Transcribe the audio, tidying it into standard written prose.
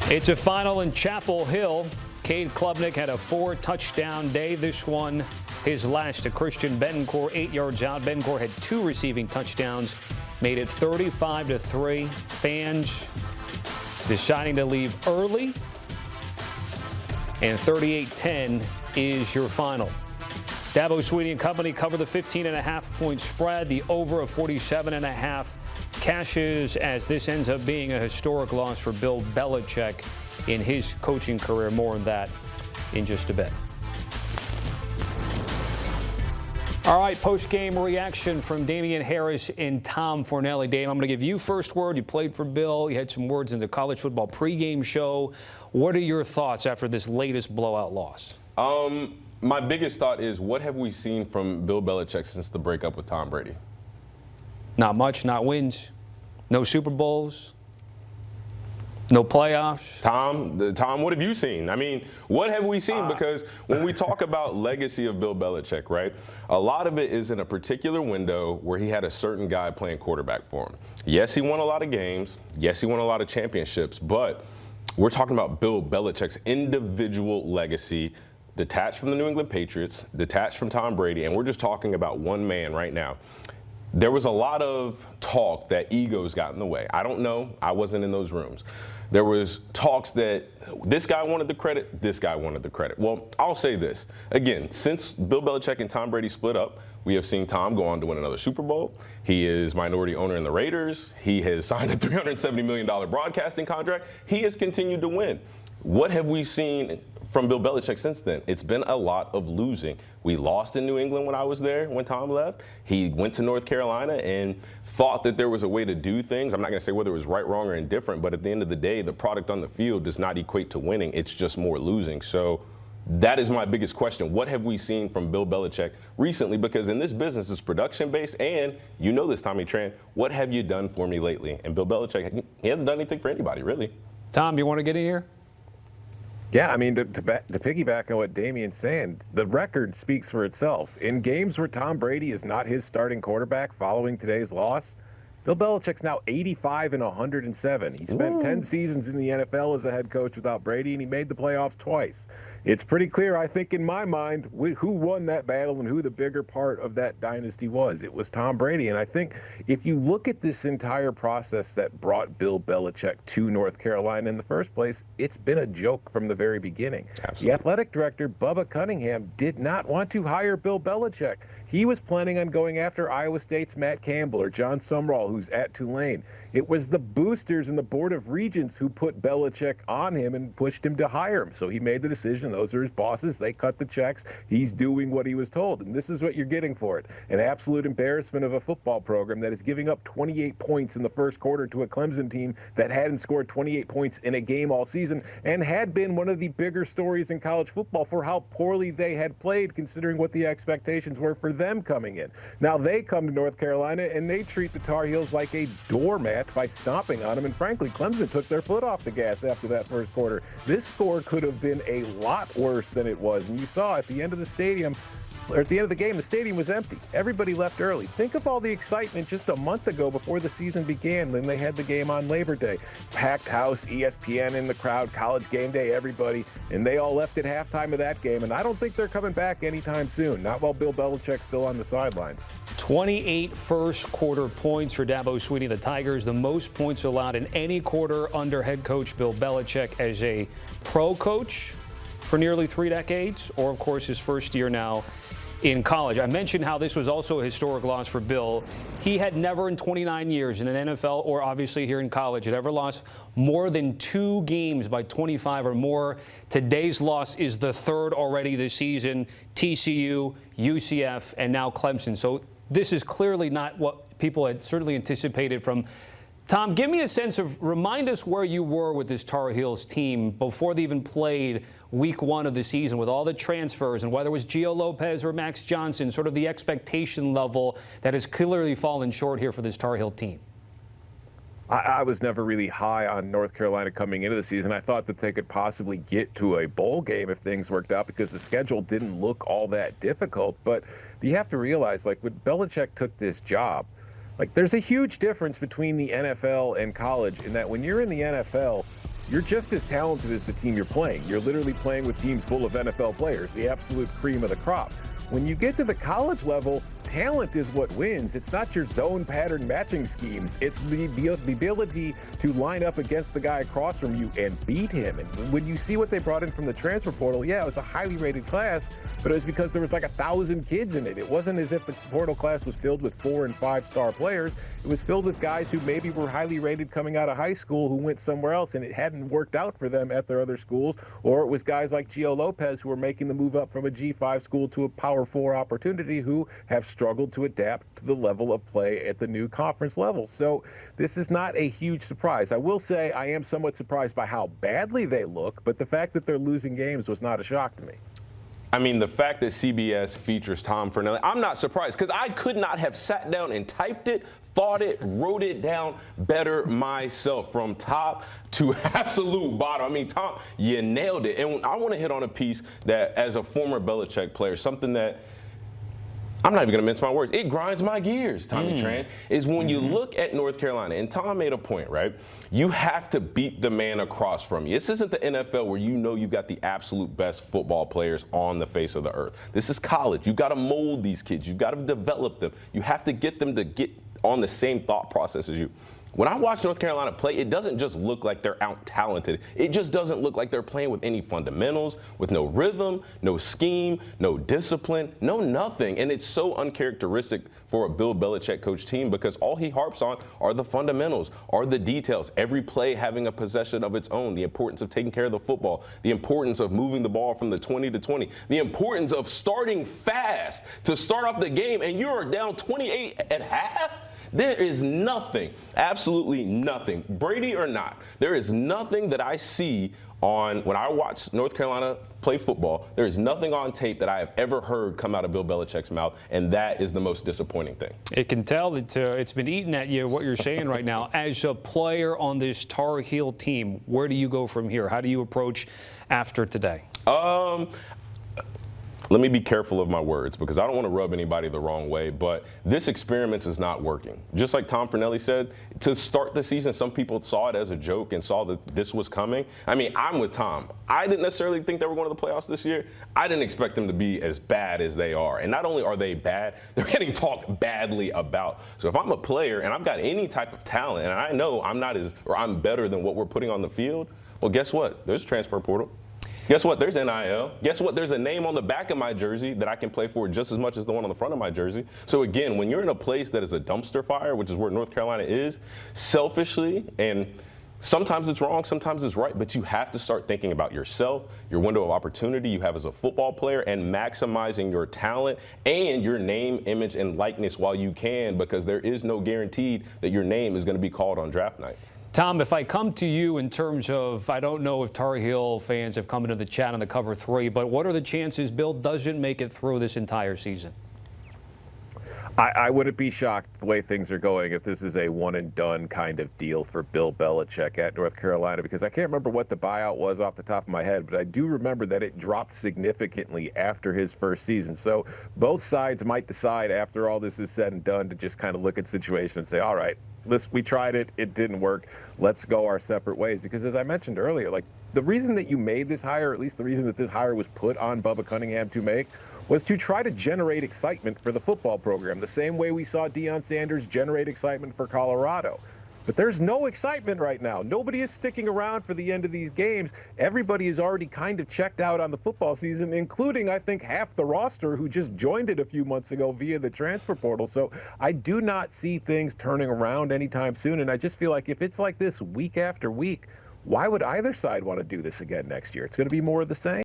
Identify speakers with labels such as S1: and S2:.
S1: It's a final in Chapel Hill. Cade Klubnik had a 4-touchdown day. This one, his last to Christian Betancourt, 8 yards out. Betancourt had 2 receiving touchdowns, made it 35-3. Fans deciding to leave early, and 38-10 is your final. Dabo Swinney and company cover the 15.5-point spread. The over of 47.5 cashes as this ends up being a historic loss for Bill Belichick in his coaching career. More on that in just a bit. All right, post-game reaction from Damien Harris and Tom Fornelli. Dame, I'm going to give you first word. You played for Bill. You had some words in the college football pregame show. What are your thoughts after this latest blowout loss?
S2: My biggest thought is, what have we seen from Bill Belichick since the breakup with Tom Brady?
S1: Not much, not wins, no Super Bowls, no playoffs.
S2: Tom, what have you seen? I mean, what have we seen? Because when we talk about legacy of Bill Belichick, right, a lot of it is in a particular window where he had a certain guy playing quarterback for him. Yes, he won a lot of games. Yes, he won a lot of championships. But we're talking about Bill Belichick's individual legacy, detached from the New England Patriots, detached from Tom Brady, and we're just talking about one man right now. There was a lot of talk that egos got in the way. I don't know. I wasn't in those rooms. There was talks that this guy wanted the credit, this guy wanted the credit. Well, I'll say this. Again, since Bill Belichick and Tom Brady split up, we have seen Tom go on to win another Super Bowl. He is minority owner in the Raiders. He has signed a $370 million broadcasting contract. He has continued to win. What have we seen from Bill Belichick since then? It's been a lot of losing. We lost in New England when I was there, when Tom left. He went to North Carolina and thought that there was a way to do things. I'm not going to say whether it was right, wrong, or indifferent, but at the end of the day, the product on the field does not equate to winning. It's just more losing. So that is my biggest question. What have we seen from Bill Belichick recently? Because in this business, it's production-based, and you know this, Tommy Tran, what have you done for me lately? And Bill Belichick, he hasn't done anything for anybody, really.
S1: Tom, you want to get in here?
S3: Yeah, I mean, to piggyback on what Damien's saying, the record speaks for itself. In games where Tom Brady is not his starting quarterback following today's loss, Bill Belichick's now 85-107. He spent 10 seasons in the NFL as a head coach without Brady, and he made the playoffs twice. It's pretty clear, I think, in my mind, who won that battle and who the bigger part of that dynasty was. It was Tom Brady. And I think if you look at this entire process that brought Bill Belichick to North Carolina in the first place, it's been a joke from the very beginning. Absolutely. The athletic director, Bubba Cunningham, did not want to hire Bill Belichick. He was planning on going after Iowa State's Matt Campbell or John Sumrall, who's at Tulane. It was the boosters and the Board of Regents who put Belichick on him and pushed him to hire him. So he made the decision. Those are his bosses. They cut the checks. He's doing what he was told. And this is what you're getting for it. An absolute embarrassment of a football program that is giving up 28 points in the first quarter to a Clemson team that hadn't scored 28 points in a game all season and had been one of the bigger stories in college football for how poorly they had played, considering what the expectations were for them coming in. Now they come to North Carolina and they treat the Tar Heels like a doormat by stomping on them. And frankly, Clemson took their foot off the gas after that first quarter. This score could have been a lot worse than it was. And you saw at the end of the stadium, or at the end of the game, the stadium was empty. Everybody left early. Think of all the excitement just a month ago before the season began when they had the game on Labor Day. Packed house, ESPN in the crowd, College Game Day, everybody. And they all left at halftime of that game. And I don't think they're coming back anytime soon. Not while Bill Belichick's still on the sidelines.
S1: 28 first quarter points for Dabo Swinney, the Tigers, the most points allowed in any quarter under head coach Bill Belichick as a pro coach for nearly 3 decades, or of course his first year now in college. I mentioned how this was also a historic loss for Bill. He had never in 29 years in an NFL or obviously here in college had ever lost more than 2 games by 25 or more. Today's loss is the 3rd already this season. TCU, UCF, and now Clemson. So this is clearly not what people had certainly anticipated from. Tom, give me a sense of, remind us where you were with this Tar Heels team before they even played week 1 of the season with all the transfers and whether it was Gio Lopez or Max Johnson, sort of the expectation level that has clearly fallen short here for this Tar Heel team.
S3: I was never really high on North Carolina coming into the season. I thought that they could possibly get to a bowl game if things worked out because the schedule didn't look all that difficult. But you have to realize, like, when Belichick took this job, like, there's a huge difference between the NFL and college in that when you're in the NFL, you're just as talented as the team you're playing. You're literally playing with teams full of NFL players, the absolute cream of the crop. When you get to the college level, talent is what wins. It's not your zone pattern matching schemes. It's the ability to line up against the guy across from you and beat him. And when you see what they brought in from the transfer portal, yeah, it was a highly rated class, but it was because there was like 1,000 kids in it. It wasn't as if the portal class was filled with 4- and 5-star players. It was filled with guys who maybe were highly rated coming out of high school who went somewhere else and it hadn't worked out for them at their other schools. Or it was guys like Gio Lopez who were making the move up from a G5 school to a Power 4 opportunity who have struggled to adapt to the level of play at the new conference level. So this is not a huge surprise. I will say I am somewhat surprised by how badly they look, but the fact that they're losing games was not a shock to me.
S2: I mean, the fact that CBS features Tom Fornelli, I'm not surprised because I could not have sat down and typed it, thought it, wrote it down better myself from top to absolute bottom. I mean, Tom, you nailed it. And I want to hit on a piece that, as a former Belichick player, something that I'm not even going to mince my words. It grinds my gears, Tommy Tran, is when you look at North Carolina, and Tom made a point, right? You have to beat the man across from you. This isn't the NFL where you know you've got the absolute best football players on the face of the earth. This is college. You've got to mold these kids. You've got to develop them. You have to get them to get on the same thought process as you. When I watch North Carolina play, it doesn't just look like they're out-talented. It just doesn't look like they're playing with any fundamentals, with no rhythm, no scheme, no discipline, no nothing. And it's so uncharacteristic for a Bill Belichick coach team because all he harps on are the fundamentals, are the details, every play having a possession of its own, the importance of taking care of the football, the importance of moving the ball from the 20 to 20, the importance of starting fast to start off the game, and you're down 28 at half. There is nothing, absolutely nothing, Brady or not, there is nothing that I see when I watch North Carolina play football, there is nothing on tape that I have ever heard come out of Bill Belichick's mouth, and that is the most disappointing thing.
S1: It can tell that it's been eating at you, what you're saying right now. As a player on this Tar Heel team, where do you go from here? How do you approach after today?
S2: Let me be careful of my words because I don't want to rub anybody the wrong way, but this experiment is not working. Just like Tom Fornelli said, to start the season, some people saw it as a joke and saw that this was coming. I mean, I'm with Tom. I didn't necessarily think they were going to the playoffs this year. I didn't expect them to be as bad as they are. And not only are they bad, they're getting talked badly about. So if I'm a player and I've got any type of talent and I know I'm better than what we're putting on the field, well, guess what? There's a transfer portal. Guess what? There's NIL. Guess what? There's a name on the back of my jersey that I can play for just as much as the one on the front of my jersey. So again, when you're in a place that is a dumpster fire, which is where North Carolina is, selfishly, and sometimes it's wrong, sometimes it's right, but you have to start thinking about yourself, your window of opportunity you have as a football player, and maximizing your talent and your name, image, and likeness while you can, because there is no guaranteed that your name is going to be called on draft night.
S1: Tom, if I come to you in terms of, I don't know if Tar Heel fans have come into the chat on the Cover 3, but what are the chances Bill doesn't make it through this entire season?
S3: I wouldn't be shocked the way things are going if this is a one-and-done kind of deal for Bill Belichick at North Carolina, because I can't remember what the buyout was off the top of my head, but I do remember that it dropped significantly after his first season. So both sides might decide after all this is said and done to just kind of look at the situation and say, all right, we tried it, it didn't work, let's go our separate ways. Because as I mentioned earlier, like the reason that you made this hire, or at least the reason that this hire was put on Bubba Cunningham to make, was to try to generate excitement for the football program, the same way we saw Deion Sanders generate excitement for Colorado. But there's no excitement right now. Nobody is sticking around for the end of these games. Everybody is already kind of checked out on the football season, including, I think, half the roster who just joined it a few months ago via the transfer portal. So I do not see things turning around anytime soon. And I just feel like if it's like this week after week, why would either side want to do this again next year? It's going to be more of the same.